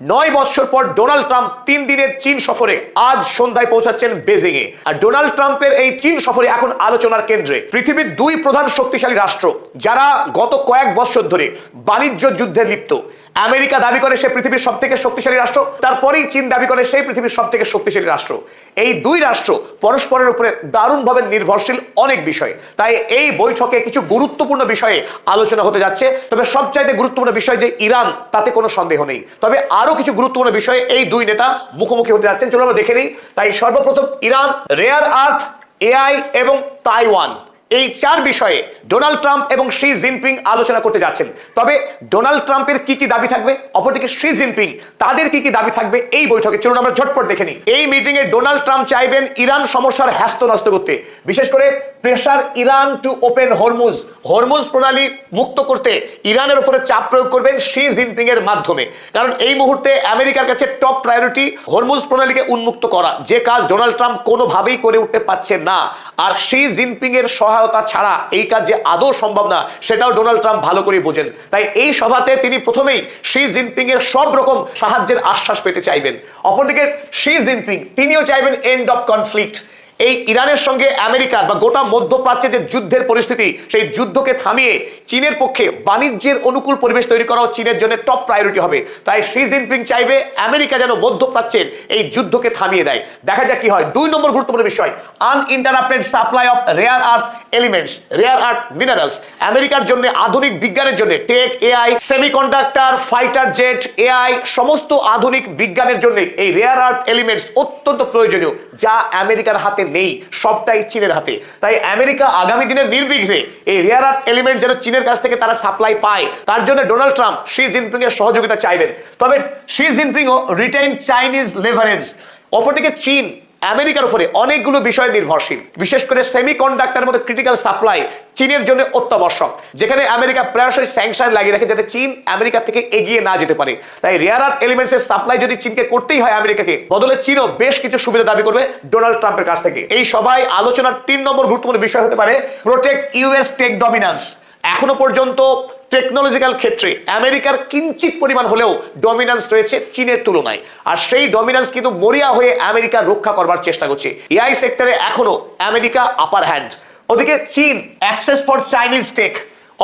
9 বছর পর Donald Trump 3 দিনের চীন সফরে আজ সন্ধ্যায় পৌঁছাচ্ছেন বেজিং এ। আর ডোনাল্ড ট্রাম্পের এই চীন সফরে এখন আলোচনার কেন্দ্রে পৃথিবীর 2 প্রধান শক্তিশালী রাষ্ট্র, যারা গত কয়েক বছর ধরে বাণিজ্য যুদ্ধে লিপ্ত। আমেরিকা দাবি করে সে পৃথিবীর সবথেকে শক্তিশালী রাষ্ট্র, তারপরেই চীন দাবি করে সেই পৃথিবীর সবথেকে শক্তিশালী রাষ্ট্র। এই 2 রাষ্ট্র পরস্পরের উপরে দারুণভাবে নির্ভরশীল অনেক বিষয়। তাই এই বৈঠকে কিছু গুরুত্বপূর্ণ বিষয়ে আলোচনা হতে যাচ্ছে। তবে সবচাইতে গুরুত্বপূর্ণ বিষয় যে ইরান, তাতে কোনো সন্দেহ নেই। তবে আরো কিছু গুরুত্বপূর্ণ বিষয়ে এই 2 নেতা মুখোমুখি হতে যাচ্ছেন, চলো আমরা দেখে নিই। তাই সর্বপ্রথম ইরান, রেয়ার আর্থ, এআই এবং তাইওয়ান, এই 4 বিষয়ে ডোনাল্ড ট্রাম্প এবং শি জিনপিং আলোচনা করতে যাচ্ছেন। তবে ডোনাল্ড ট্রাম্পের কি কি দাবি থাকবে, অপরদিকে শি জিনপিং তাদের কি কি দাবি থাকবে এই বৈঠকে, চলুন আমরা ঝটপট দেখে নিই। এই মিটিং এ ডোনাল্ড ট্রাম্প চাইবেন ইরান সমস্যার হ্যাস্ত নষ্ট করতে, বিশেষ করে pressure Iran to open Hormuz প্রণালী মুক্ত করতে ইরানের উপরে চাপ প্রয়োগ করবেন শি জিনপিং এর মাধ্যমে। কারণ এই মুহূর্তে আমেরিকার কাছে টপ প্রায়োরিটি হরমুজ প্রণালীকে উন্মুক্ত করা, যে কাজ ডোনাল্ড ট্রাম্প কোনোভাবেই করে উঠতে পারছেন না। আর শি জিনপিং এর সহায়তা ছাড়া এই কাজ যে আদৌ সম্ভব না, সেটাও ডোনাল্ড ট্রাম্প ভালো করে বোঝেন। তাই এই সভাতে তিনি প্রথমেই শি জিনপিং এর সব রকম সাহায্যের আশ্বাস পেতে চাইবেন। অপরদিকে শি জিনপিং তিনিও চাইবেন এন্ড অফ কনফ্লিক্ট। এই ইরানের সঙ্গে আমেরিকার বা গোটা মধ্যপ্রাচ্যে যে যুদ্ধের পরিস্থিতি, সেই যুদ্ধকে থামিয়ে চীনের পক্ষে বাণিজ্যের অনুকূল পরিবেশ তৈরি করাও চীনের জন্য টপ প্রায়োরিটি হবে। তাই শি জিনপিং চাইবে আমেরিকা যেন মধ্যপ্রাচ্যের এই যুদ্ধকে থামিয়ে দেয়। দেখা যাক কি হয়। 2 নম্বর গুরুত্বপূর্ণ বিষয়, uninterrupted supply of rare earth elements, rare earth minerals. আমেরিকার জন্য আধুনিক বিজ্ঞানের জন্য tech, AI, semiconductor, fighter jet, AI, সমস্ত আধুনিক বিজ্ঞানের জন্য এই রেয়ার আর্থ এলিমেন্টস অত্যন্ত প্রয়োজনীয়, যা আমেরিকার হাতে নেই, সবটাই চীনের হাতে। তাই আমেরিকা আগামী দিনে নির্বিঘ্নে এই রেয়ার আর্থ এলিমেন্ট যেন চীনের কাছ থেকে তারা সাপ্লাই পায়, তার জন্য ডোনাল্ড ট্রাম্প শি জিনপিং এর সহযোগিতা চাইবেন। তবে শি জিনপিংও রিটেইন চাইনিজ লেভারেজ। অপরদিকে চীন আমেরিকার উপরে অনেকগুলো বিষয় নির্ভরশীল, বিশেষ করে সেমিকন্ডাক্টরের মতো ক্রিটিক্যাল সাপ্লাই চীনের জন্য অত্যাবশ্যক, যেখানে আমেরিকা প্রায়শই স্যাংশন লাগিয়ে রাখে যাতে চীন আমেরিকা থেকে এগিয়ে না যেতে পারে। তাই রেয়ার আর্থ এলিমেন্টস এর সাপ্লাই যদি চীনকে করতেই হয় আমেরিকাকে, বদলে চীনও বেশ কিছু সুবিধা দাবি করবে ডোনাল্ড ট্রাম্পের কাছ থেকে। এই সভায় আলোচনার 3 নম্বর গুরুত্বপূর্ণ বিষয় হতে পারে প্রোটেক্ট ইউএস টেক ডমিন্যান্স। এখনো পর্যন্ত টেকনোলজিক্যাল ক্ষেত্রে আমেরিকার কিঞ্চিত পরিমাণ হলেও ডমিন্যান্স রয়েছে চীনের তুলনায়, আর সেই ডমিন্যান্স কিন্তু মরিয়া হয়ে আমেরিকা রক্ষা করবার চেষ্টা করছে। এআই সেক্টরে এখনো আমেরিকা আপার হ্যান্ড। ওদিকে চীন অ্যাক্সেস ফর চাইনিজ টেক।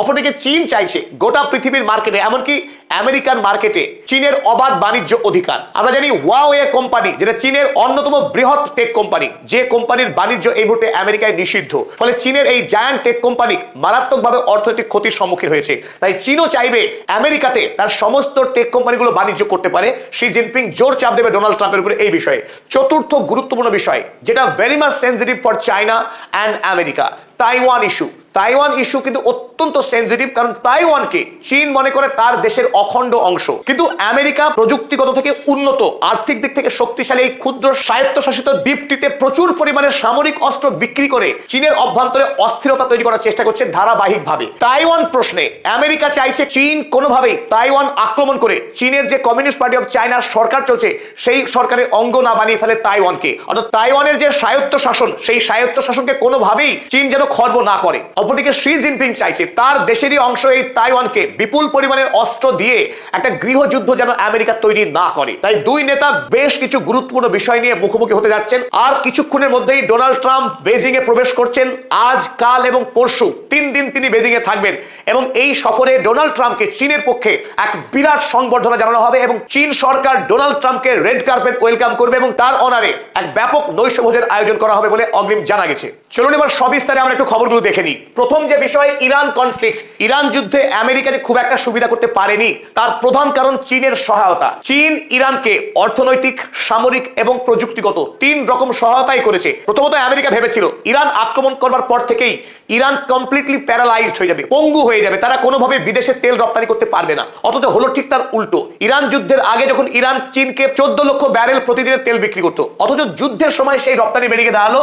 অপরদিকে চীন চাইছে গোটা পৃথিবীর মার্কেটে, এমনকি আমেরিকান মার্কেটে চীনের অবাধ বাণিজ্য অধিকার। আমরা জানি হুয়াওয়ে কোম্পানি, যেটা চীনের অন্যতম বৃহৎ টেক কোম্পানি, যে কোম্পানির বাণিজ্য এই মুহূর্তে আমেরিকায় নিষিদ্ধ, ফলে চীনের এই জায়ান্ট টেক কোম্পানি মারাত্মকভাবে অর্থনৈতিক ক্ষতির সম্মুখীন হয়েছে। তাই চীনও চাইবে আমেরিকাতে তার সমস্ত টেক কোম্পানিগুলো বাণিজ্য করতে পারে। শি জিনপিং জোর চাপ দেবে ডোনাল্ড ট্রাম্পের উপরে এই বিষয়ে। চতুর্থ গুরুত্বপূর্ণ বিষয়, যেটা very much sensitive for China and America, Taiwan issue. Taiwan issue কিন্তু অত্যন্ত সেনসিটিভ, কারণ তাইওয়ানকে চীন মনে করে তার দেশের অখণ্ড অংশ। কিন্তু আমেরিকা প্রযুক্তিগত থেকে উন্নত, আর্থিক দিক থেকে শক্তিশালী এই ক্ষুদ্র স্বায়ত্তশাসিত দ্বীপটিতে প্রচুর পরিমাণে সামরিক অস্ত্র বিক্রি করে চীনের অভ্যন্তরে অস্থিরতা তৈরি করার চেষ্টা করছে ধারাবাহিকভাবে। তাইওয়ান প্রশ্নে আমেরিকা চাইছে চীন কোনোভাবেই তাইওয়ান আক্রমণ করে চীনের যে কমিউনিস্ট পার্টি অফ চায়নার সরকার চলছে, সেই সরকারের অঙ্গ না বানিয়ে ফেলে তাইওয়ানকে। অর্থাৎ তাইওয়ানের যে স্বায়ত্ত শাসন, সেই স্বায়ত্ত শাসনকে কোনোভাবেই চীন যেন খর্ব না করে। অপরদিকে শি জিনপিং চাইছে তার দেশেরই অংশ এই তাইওয়ানকে বিপুল পরিমাণের অস্ত্র দিয়ে একটা গৃহযুদ্ধ যেন আমেরিকা তৈরি না করে। তাই 2 নেতা বেশ কিছু গুরুত্বপূর্ণ বিষয় নিয়ে মুখোমুখি হতে যাচ্ছেন। আর কিছুক্ষণের মধ্যেই ডোনাল্ড ট্রাম্প বেজিং এ প্রবেশ করছেন। আজ, কাল এবং পরশু 3 দিন তিনি বেজিং এ থাকবেন, এবং এই সফরে ডোনাল্ড ট্রাম্পকে চীনের পক্ষে এক বিরাট সংবর্ধনা জানানো হবে, এবং চীন সরকার ডোনাল্ড ট্রাম্পকে রেড কার্পেট ওয়েলকাম করবে, এবং তার অনারে এক ব্যাপক নৈশভোজের আয়োজন করা হবে বলে অগ্রিম জানা গেছে। চলুন এবার সবিস্তারে আমরা একটু খবরগুলো দেখে নিই। প্রথম যে বিষয়, ইরান কনফ্লিক্ট। ইরান যুদ্ধে আমেরিকা যে খুব একটা সুবিধা করতে পারেনি, তার প্রধান কারণ চীনের সহায়তা। চীন ইরানকে অর্থনৈতিক, সামরিক এবং প্রযুক্তিগত 3 রকম সহায়তাই করেছে। প্রথমত আমেরিকা ভেবেছিল ইরান আক্রমণ করবার পর থেকেই ইরান কমপ্লিটলি প্যারালাইজড হয়ে যাবে, পঙ্গু হয়ে যাবে, তারা কোনোভাবে বিদেশে তেল রপ্তানি করতে পারবে না। অথচ হলো ঠিক তার উল্টো। ইরান যুদ্ধের আগে যখন ইরান চীনকে 14 লক্ষ ব্যারেল প্রতিদিনে তেল বিক্রি করতো, অথচ যুদ্ধের সময় সেই রপ্তানি বেড়ে গিয়ে দাঁড়ালো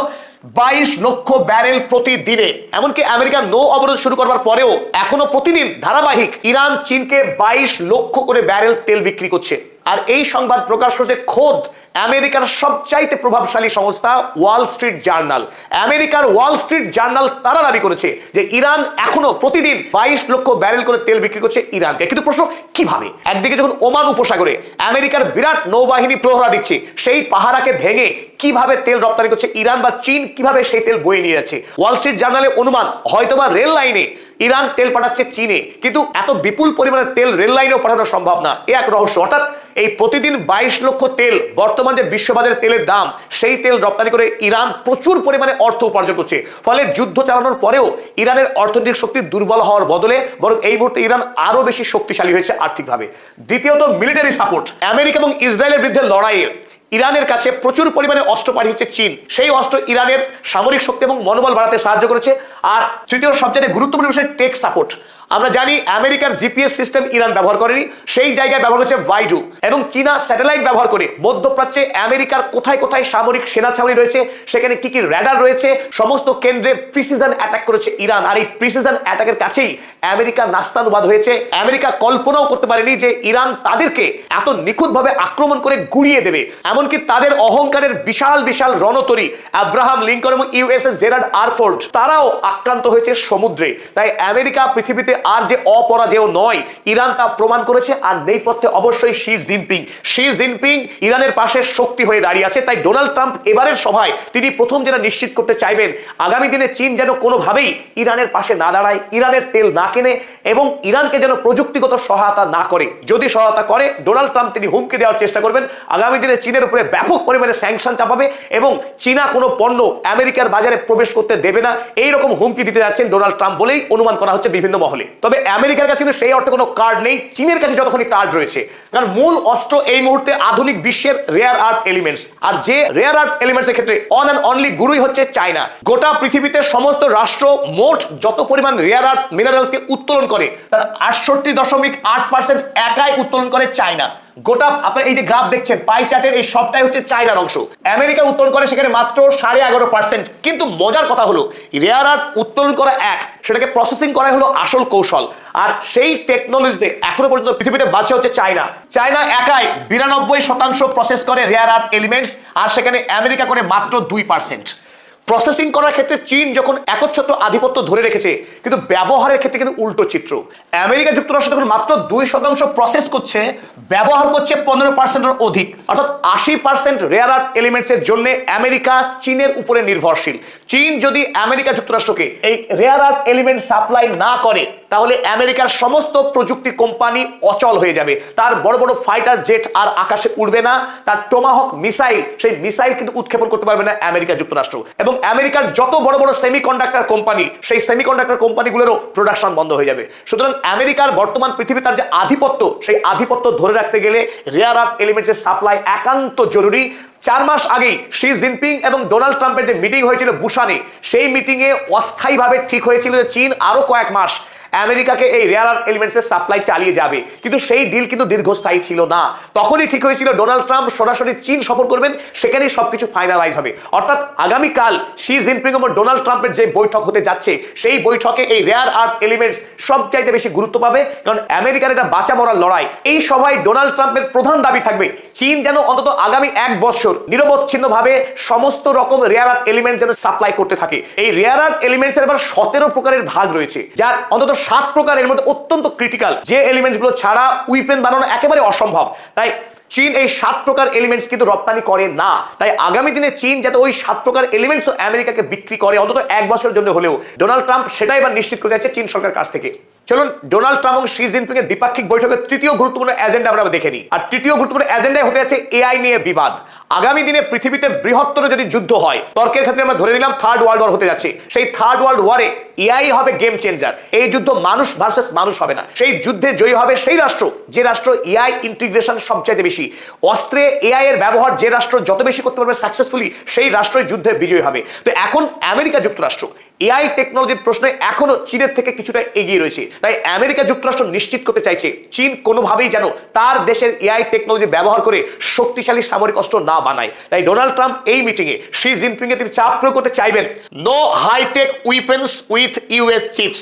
22 লক্ষ ব্যারেল প্রতিদিনে। এমনকি আমেরিকা নৌ অবরোধ শুরু করবার পরেও এখনো প্রতিদিন ধারাবাহিক ইরান চীনকে 22 লক্ষ করে ব্যারেল তেল বিক্রি করছে। আর এই সংবাদ প্রকাশ করেছে খোদ আমেরিকার সবচাইতে প্রভাবশালী সংস্থা ওয়াল স্ট্রিট জার্নাল। আমেরিকার ওয়াল স্ট্রিট জার্নাল তারা দাবি করেছে যে ইরান এখনো প্রতিদিন 22 লক্ষ ব্যারেল করে তেল বিক্রি করছে ইরানকে। কিন্তু প্রশ্ন কিভাবে? একদিকে যখন ওমান উপসাগরে আমেরিকার বিরাট নৌবাহিনী প্রহরা দিচ্ছে, সেই পাহারাকে ভেঙে কিভাবে তেল রপ্তানি করছে ইরান বা চীন, কিভাবে সেই তেল বয়ে নিয়ে যাচ্ছে। ওয়াল স্ট্রিট জার্নালের অনুমান হয়তোবা রেল লাইনে ইরান তেল পাঠাচ্ছে চীনে, কিন্তু এত বিপুল পরিমাণে তেল রেল লাইনেও পাঠানো সম্ভব না, এ এক রহস্য। অর্থাৎ এই প্রতিদিন 22 লক্ষ তেল, বর্তমান যে বিশ্ববাজারে তেলের দাম, সেই তেল রপ্তানি করে ইরান প্রচুর পরিমাণে অর্থ উপার্জন করছে। ফলে যুদ্ধ চালানোর পরেও ইরানের অর্থনৈতিক শক্তি দুর্বল হওয়ার বদলে বরং এই মুহূর্তে ইরান আরো বেশি শক্তিশালী হয়েছে আর্থিকভাবে। দ্বিতীয়ত মিলিটারি সাপোর্ট। আমেরিকা এবং ইসরায়েলের বিরুদ্ধে লড়াইয়ের ইরানের কাছে প্রচুর পরিমাণে অস্ত্র পাঠিয়েছে চীন। সেই অস্ত্র ইরানের সামরিক শক্তি এবং মনোবল বাড়াতে সাহায্য করেছে। আর তৃতীয় সবচেয়ে গুরুত্বপূর্ণ বিষয় টেক সাপোর্ট। আমরা জানি আমেরিকার জিপিএস সিস্টেম ইরান ব্যবহার করেনি, সেই জায়গায় ব্যবহার করেছে ভাইডু, এবং চীনা স্যাটেলাইট ব্যবহার করে মধ্যপ্রাচ্যে আমেরিকার কোথায় কোথায় সামরিক সেনা ছাউনি রয়েছে, সেখানে কি কি র্যাডার রয়েছে, সমস্ত কেন্দ্রে প্রিসিশন অ্যাটাক করেছে ইরান। আর এই প্রিসিশন অ্যাটাকের কাছেই আমেরিকা নাস্তানুবাদ হয়েছে। আমেরিকা কল্পনাও করতে পারেনি যে ইরান তাদেরকে এত নিখুঁতভাবে আক্রমণ করে গুড়িয়ে দেবে। এমনকি তাদের অহংকারের বিশাল বিশাল রণতরী আব্রাহাম লিঙ্কন এবং ইউএসএস জেরার্ড আরফোর্ড, তারাও আক্রান্ত হয়েছে সমুদ্রে। তাই আমেরিকা পৃথিবীতে আর যে অপরাজেয় নয়, ইরান তা প্রমাণ করেছে। আর নেপথ্যে অবশ্যই শি জিনপিং ইরানের পাশে শক্তি হয়ে দাঁড়িয়ে আছে। তাই ডোনাল্ড ট্রাম্প এবারের সভায় তিনি প্রথম যেটা নিশ্চিত করতে চাইবেন, আগামী দিনে চীন যেন কোনোভাবেই ইরানের পাশে না দাঁড়ায়, ইরানের তেল না কেনে এবং ইরানকে যেন প্রযুক্তিগত সহায়তা না করে। যদি সহায়তা করে, ডোনাল্ড ট্রাম্প তিনি হুমকি দেওয়ার চেষ্টা করবেন আগামী দিনে চীনের উপরে ব্যাপক পরিমাণে স্যাংশন চাপাবে এবং চীনা কোনো পণ্য আমেরিকার বাজারে প্রবেশ করতে দেবে না, এইরকম হুমকি দিতে যাচ্ছেন ডোনাল্ড ট্রাম্প বলেই অনুমান করা হচ্ছে বিভিন্ন মহলে। তবে আমেরিকার কাছে কিন্তু সেই অর্থে কোনো কার্ড নেই, চীনের কাছে যতক্ষণই কার্ড রয়েছে। কারণ মূল অস্ত্র এই মুহূর্তে আধুনিক বিশ্বের রেয়ার আর্থ এলিমেন্টস, আর যে রেয়ার আর্থ এলিমেন্টস এর ক্ষেত্রে অন অ্যান্ড অনলি গুরুই হচ্ছে চায়না। গোটা পৃথিবীতে সমস্ত রাষ্ট্র মোট যত পরিমাণ রেয়ার আর্থ মিনারেলসকে উত্তোলন করে তার 68.8% একাই উত্তোলন করে চায়না। গোটা আপনারা এই যে গ্রাফ দেখছেন পাই চার্টের, এই সবটাই হচ্ছে চায়নার অংশ। আমেরিকা উত্তোলন করে সেখানে মাত্র 11.5%। কিন্তু মজার কথা হলো রেয়ার আর্থ উত্তোলন করা এক, সেটাকে প্রসেসিং করা হলো আসল কৌশল। আর সেই টেকনোলজিতে এখনো পর্যন্ত পৃথিবীতে বাঁচে হচ্ছে চায়না একাই 92% প্রসেস করে রেয়ার আর্থ এলিমেন্টস, আর সেখানে আমেরিকা করে মাত্র 2%। প্রসেসিং করার ক্ষেত্রে চীন যখন একচ্ছত্র আধিপত্য ধরে রেখেছে, কিন্তু ব্যবহারের ক্ষেত্রে কিন্তু উল্টো চিত্র। আমেরিকা যুক্তরাষ্ট্র যখন মাত্র 2% প্রসেস করছে, ব্যবহার করছে 15%-এর অধিক। অর্থাৎ 80% রেয়ার আর্থ এলিমেন্টস এর জন্য আমেরিকা চীনের উপরে নির্ভরশীল। চীন যদি আমেরিকা যুক্তরাষ্ট্রকে এই রেয়ার আর্থ এলিমেন্ট সাপ্লাই না করে, তাহলে আমেরিকার সমস্ত প্রযুক্তি কোম্পানি অচল হয়ে যাবে। তার বড় বড় ফাইটার জেট আর আকাশে উড়বে না, তার টোমাহক মিসাইল, সেই মিসাইল কিন্তু উৎক্ষেপণ করতে পারবে না আমেরিকা যুক্তরাষ্ট্র। এবং আমেরিকার যত বড় বড় সেমিকন্ডাক্টর কোম্পানি, সেই সেমিকন্ডাক্টর কোম্পানিগুলোরও প্রোডাকশন বন্ধ হয়ে যাবে। সুতরাং আমেরিকার বর্তমান পৃথিবী তার যে আধিপত্য, সেই আধিপত্য ধরে রাখতে গেলে রেয়ার আর্থ এলিমেন্টসের সাপ্লাই একান্ত জরুরি। 4 মাস আগেই শি জিনপিং এবং ডোনাল্ড ট্রাম্পের যে মিটিং হয়েছিল বুসানে, সেই মিটিংয়ে অস্থায়ীভাবে ঠিক হয়েছিল যে চীন আরো কয়েক মাস আমেরিকাকে এই রেয়ার আর্থ এলিমেন্টসের সাপ্লাই চালিয়ে যাবে। কিন্তু সেই ডিল কিন্তু দীর্ঘস্থায়ী ছিল না। তখনই ঠিক হয়েছিল ডোনাল্ড ট্রাম্প সরাসরি চীন সফর করবেন, সেখানেই সবকিছু ফাইনালাইজ হবে। অর্থাৎ আগামীকাল শি জিনপিং এবং ডোনাল্ড ট্রাম্পের যে বৈঠক হতে যাচ্ছে, সেই বৈঠকে এই রেয়ার আর্থ এলিমেন্টস সবচাইতে বেশি গুরুত্ব পাবে। কারণ আমেরিকার এটা বাঁচা মরার লড়াই। এই সভায় ডোনাল্ড ট্রাম্পের প্রধান দাবি থাকবে চীন যেন অন্তত আগামী 1 বছর নিরবচ্ছিন্নভাবে সমস্ত রকম রেয়ার আর্থ এলিমেন্ট যেন সাপ্লাই করতে থাকে। এই রেয়ার আর্থ এলিমেন্টস এর আবার 17 প্রকারের ভাগ রয়েছে, যার অন্তত 7 প্রকার এর মধ্যে অত্যন্ত ক্রিটিক্যাল, যে এলিমেন্টস গুলো ছাড়া উইপেন বানানো একেবারে অসম্ভব। তাই চীন এই 7 প্রকার এলিমেন্টস কিন্তু রপ্তানি করে না। তাই আগামী দিনে চীন যাতে ওই 7 প্রকার এলিমেন্টস আমেরিকাকে বিক্রি করে অন্তত 1 বছরের জন্য হলেও, ডোনাল্ড ট্রাম্প সেটাই এবার নিশ্চিত করে যাচ্ছে চীন সরকারের কাছ থেকে। চলুন ডোনাল্ড ট্রাম্প এবং শি জিনপিং এর দ্বিপাক্ষিক বৈঠকের তৃতীয় গুরুত্বপূর্ণ এজেন্ডা আমরা দেখে নিই। আর তৃতীয় গুরুত্বপূর্ণ এজেন্ডায় হতে যাচ্ছে এআই নিয়ে বিবাদ। আগামী দিনে পৃথিবীতে বৃহত্তর যদি যুদ্ধ হয়, তর্কের ক্ষেত্রে আমরা ধরে নিলাম থার্ড ওয়ার্ল্ড ওয়ার হতে যাচ্ছে। সেই থার্ড ওয়ার্ল্ড ওয়ারে এআই হবে গেম চেঞ্জার। এই যুদ্ধ মানুষ ভার্সেস মানুষ হবে না, সেই যুদ্ধে জয়ী হবে সেই রাষ্ট্র যে রাষ্ট্র এআই ইন্টিগ্রেশন সবচাইতে বেশি। অস্ত্রে এআই এর ব্যবহার যে রাষ্ট্র যত বেশি করতে পারবে সাকসেসফুলি, সেই রাষ্ট্রই যুদ্ধে বিজয়ী হবে। তো এখন আমেরিকা যুক্তরাষ্ট্র এআই টেকনোলজির প্রশ্নে এখনো চীনের থেকে কিছুটা এগিয়ে রয়েছে। তাই আমেরিকা যুক্তরাষ্ট্র নিশ্চিত করতে চাইছে চীন কোনোভাবেই যেন তার দেশের এআই টেকনোলজি ব্যবহার করে শক্তিশালী সামরিক অস্ত্র না বানায়। তাই ডোনাল্ড ট্রাম্প এই মিটিংয়ে শি জিনপিং এ তিনি চাপ প্রয়োগ করতে চাইবেন, no high tech weapons with US chips.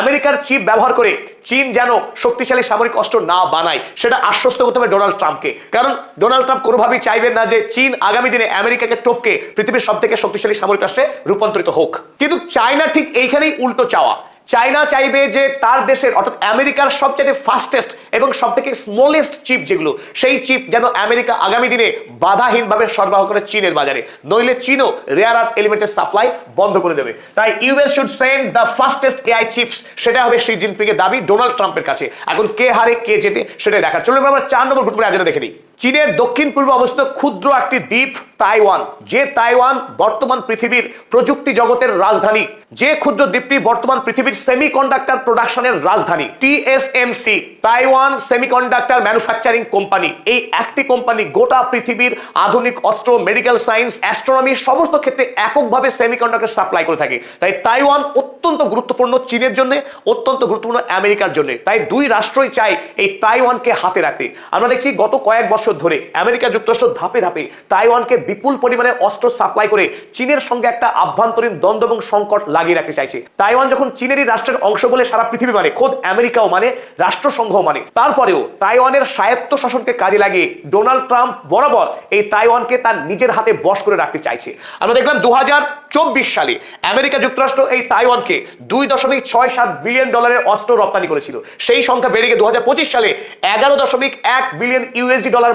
আমেরিকার চিপ ব্যবহার করে চীন যেন শক্তিশালী সামরিক অস্ত্র না বানায় সেটা আশ্বস্ত করতে হবে ডোনাল্ড ট্রাম্পকে। কারণ ডোনাল্ড ট্রাম্প কোনোভাবেই চাইবেন না যে চীন আগামী দিনে আমেরিকাকে টপকে পৃথিবীর সব থেকে শক্তিশালী সামরিক রাষ্ট্রে রূপান্তরিত হোক। কিন্তু চায়না ঠিক এইখানেই উল্টো চাওয়া। চায়না চাইবে যে তার দেশের অর্থাৎ আমেরিকার সবচেয়ে ফাস্টেস্ট এবং সবথেকে স্মলেস্ট চিপ যেগুলো, সেই চিপ যেন আমেরিকা আগামী দিনে বাধাহীনভাবে সরবরাহ করে চীনের বাজারে, নইলে চীনও রেয়ার আর্থ এলিমেন্টের সাপ্লাই বন্ধ করে দেবে। তাই US should send the fastest AI chips, সেটা হবে শি জিনপিং এর দাবি ডোনাল্ড ট্রাম্পের কাছে। এখন কে হারে কে জেতে সেটাই দেখার। চলুন আমরা 4 নম্বর গুরুত্বপূর্ণ আলোচনা দেখে নিই। চীনের দক্ষিণ পূর্ব অবস্থিত ক্ষুদ্র একটি দ্বীপ তাইওয়ান, যে তাইওয়ান বর্তমান পৃথিবীর প্রযুক্তি জগতের রাজধানী, যে ক্ষুদ্র দ্বীপটি বর্তমান পৃথিবীর সেমিকন্ডাক্টর প্রোডাকশনের রাজধানী। TSMC, Taiwan semiconductor manufacturing company, এই একটি কোম্পানি গোটা পৃথিবীর আধুনিক অস্ত্র, মেডিকেল সায়েন্স, অ্যাস্ট্রোনমি সমস্ত ক্ষেত্রে এককভাবে সেমিকন্ডাক্টর সাপ্লাই করে থাকে। তাই তাইওয়ান অত্যন্ত গুরুত্বপূর্ণ চীনের জন্য, অত্যন্ত গুরুত্বপূর্ণ আমেরিকার জন্য। তাই দুই রাষ্ট্রই চায় এই তাইওয়ানকে হাতে রাখতে। আমরা দেখছি গত কয়েক বছর ধরে আমেরিকা যুক্তরাষ্ট্র ধাপে ধাপে তাইওয়ানকে বিপুল পরিমাণে অস্ত্র সাপ্লাই করে চীনের সঙ্গে একটা আভ্যন্তরীণ দ্বন্দ্ব এবং সংকট লাগিয়ে রাখতে চাইছে। তাইওয়ান যখন চীনেরই রাষ্ট্রের অংশ বলে সারা পৃথিবী মানে, খোদ আমেরিকাও মানে, রাষ্ট্রসংঘ মানে, তারপরেও তাইওয়ানের স্বায়ত্ত শাসনকে কাজে লাগিয়ে ডোনাল্ড ট্রাম্প বরাবর এই তাইওয়ানকে তার নিজের হাতে বশ করে রাখতে চাইছে। আমরা দেখলাম 2024 সালে আমেরিকা যুক্তরাষ্ট্র এই তাইওয়ানকে $2.67 বিলিয়ন অস্ত্র রপ্তানি করেছিল। সেই সংখ্যা বেড়ে গিয়ে 2025 সালে $11.1 বিলিয়ন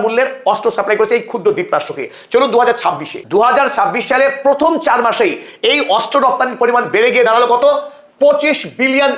মূল্যের অস্ত্র সাপ্লাই করেছে এই ক্ষুদ্র দ্বীপ রাষ্ট্রকে। চলুন 2026 সালে প্রথম 4 মাসেই এই অস্ত্র রপ্তানির পরিমাণ বেড়ে গিয়ে দাঁড়ালো কত? $25 বিলিয়ন।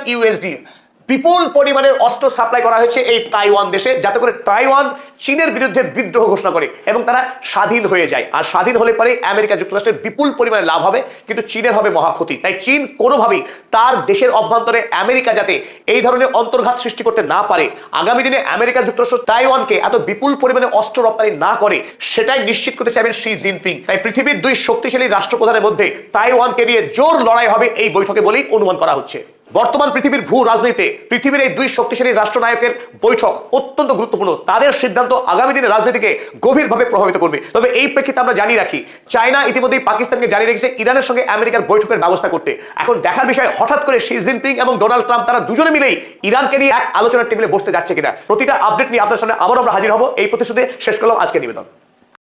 বিপুল পরিমাণের অস্ত্র সাপ্লাই করা হয়েছে এই তাইওয়ান দেশে, যাতে করে তাইওয়ান চীনের বিরুদ্ধে বিদ্রোহ ঘোষণা করে এবং তারা স্বাধীন হয়ে যায়। আর স্বাধীন হলে পরে আমেরিকা যুক্তরাষ্ট্রের বিপুল পরিমাণে লাভ হবে, কিন্তু চীনের হবে মহাক্ষতি। তাই চীন কোনোভাবেই তার দেশের অভ্যন্তরে আমেরিকা যাতে এই ধরনের অন্তর্ঘাত সৃষ্টি করতে না পারে, আগামী দিনে আমেরিকা যুক্তরাষ্ট্র তাইওয়ানকে এত বিপুল পরিমাণে অস্ত্র রপ্তানি না করে, সেটাই নিশ্চিত করতে চাইবেন শি জিনপিং। তাই পৃথিবীর দুই শক্তিশালী রাষ্ট্রপ্রধানের মধ্যে তাইওয়ানকে নিয়ে জোর লড়াই হবে এই বৈঠকে বলেই অনুমান করা হচ্ছে। বর্তমান পৃথিবীর ভূ রাজনীতিতে পৃথিবীর এই দুই শক্তিশালী রাষ্ট্রনায়কের বৈঠক অত্যন্ত গুরুত্বপূর্ণ। তাদের সিদ্ধান্ত আগামী দিনের রাজনীতিকে গভীরভাবে প্রভাবিত করবে। তবে এই প্রেক্ষিতে আমরা জানিয়ে রাখি, চায়না ইতিমধ্যেই পাকিস্তানকে জানিয়ে রেখেছে ইরানের সঙ্গে আমেরিকার বৈঠকের ব্যবস্থা করতে। এখন দেখার বিষয় হঠাৎ করে শি জিনপিং এবং ডোনাল্ড ট্রাম্প তারা দুজনে মিলেই ইরানকে নিয়ে এক আলোচনার টেবিলে বসতে যাচ্ছে কিনা। প্রতিটা আপডেট নিয়ে আপনার সামনে আবার আমরা হাজির হব। এই প্রতিশ্রুতি শেষ করলাম আজকের নিবেদন।